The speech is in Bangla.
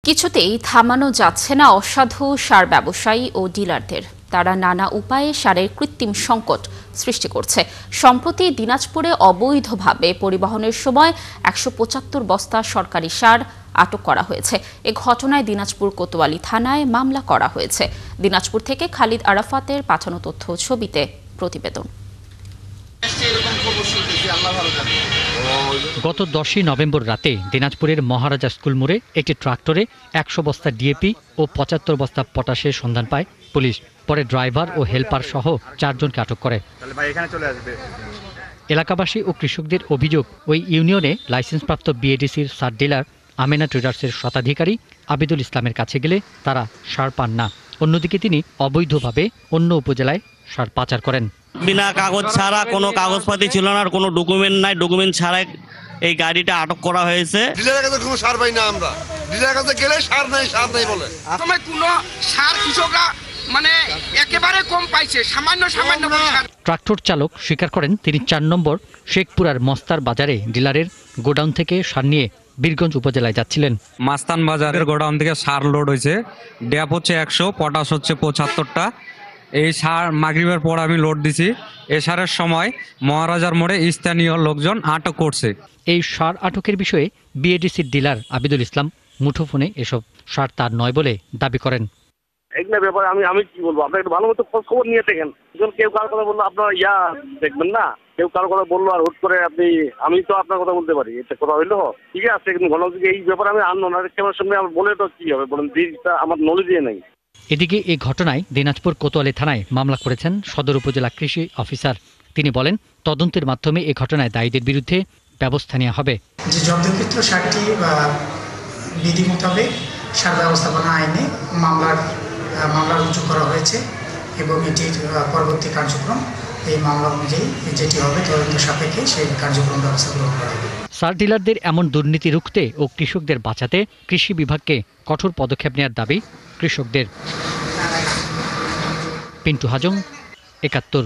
কিছুতেই থামানো যাচ্ছে না অসাধু সার ব্যবসায়ী ও ডিলারদের। তারা নানা উপায়ে সারের কৃত্রিম সংকট সৃষ্টি করছে। সম্প্রতি দিনাজপুরে অবৈধভাবে পরিবহনের সময় ১৭৫ বস্তা সরকারি সার আটক করা হয়েছে। এ ঘটনায় দিনাজপুর কোতোয়ালি থানায় মামলা করা হয়েছে। দিনাজপুর থেকে খালিদ আরাফাতের পাঠানো তথ্য ছবিতে প্রতিবেদন। গত 10ই নভেম্বর রাতে দিনাজপুরের মহারাজা স্কুল মোড়ে একটি ট্রাক্টরে ১০০ বস্তা ডিএপি ও ৭৫ বস্তা পটাশের সন্ধান পায় পুলিশ। পরে ড্রাইভার ও হেলপার সহ 4 জনকে আটক করে। এলাকাবাসী ও কৃষকদের অভিযোগ, ওই ইউনিয়নে লাইসেন্সপ্রাপ্ত বিএডিসির সার ডিলার আমেনা ট্রেডার্সের স্বত্বাধিকারী আবিদুল ইসলামের কাছে গেলে তারা সার পান না। অন্যদিকে তিনি অবৈধভাবে অন্য উপজেলায় সার পাচার করেন। বিনা কাগজ ছাড়া, কোনো কাগজপাতি ছিল না, আর কোনো ডকুমেন্ট নাই। ডকুমেন্ট ছাড়াই এই গাড়িটা আটক করা হয়েছে। ডিলারের কাছে কোনো সার পাই না আমরা। ডিলারের কাছে গেলে সার নাই বলে। সময় কোনো সার কৃষকরা মানে একেবারে কম পাইছে, সামান্য ট্রাক্টর চালক স্বীকার করেন তিনি 4 নম্বর শেখপুরার মস্তার বাজারে ডিলারের গোডাউন থেকে সার নিয়ে বীরগঞ্জ উপজেলায় যাচ্ছিলেন। মাস্তান বাজারের গোডাউন থেকে সার লোড হয়েছে। ড্যাপ হচ্ছে 100, পটাশ হচ্ছে 75টা। এই সার মাগরিবের পর আমি লোড দিছি। এই সারের সময় মহারাজার মোড়ে স্থানীয় লোকজন আটক করছে। এই সার আটকের বিষয়ে বিএডিসির ডিলার আবিদুল ইসলাম মুঠোফোনে এসব সার তার নয় বলে দাবি করেন। এগুলো ব্যাপারে আমি কি বলবো, আপনার একটু ভালো মতো খোঁজ খবর নিয়ে দেখেন। কেউ কারোর কথা বললো আপনার দেখবেন না, কেউ কারোর কথা বললো আর হুট করে আমি তো আপনার কথা বলতে পারি, এটা কথা হইলো ঠিক আছে। কিন্তু ঘটনা এই ব্যাপারে আমি আনলাম না, ক্যামেরার সামনে আমার বলে তো কি হবে বলেন, আমার নলেজে নেই। এদিকে এই ঘটনায় দিনাজপুর কোতোয়ালি থানায় মামলা করেছেন সদর উপজেলা কৃষি অফিসার। তিনি বলেন, তদন্তের মাধ্যমে এই ঘটনায় দায়ীদের বিরুদ্ধে ব্যবস্থা নেওয়া হবে। যে জব্দকৃত সারটি বিধি মোতাবেক সার ব্যবস্থাপনা আইনে মামলা রুজু করা হয়েছে এবং এটির পরবর্তী কার্যক্রম এই মামলা অনুযায়ী যেটি হবে তদন্ত সাপেক্ষে সেই কার্যক্রম ব্যবস্থা গ্রহণ করা হবে। সার ডিলারদের এমন দুর্নীতি রুখতে ও কৃষকদের বাঁচাতে কৃষি বিভাগকে কঠোর পদক্ষেপ নেওয়ার দাবি কৃষকদের। পিন্টু হাজং, ৭১।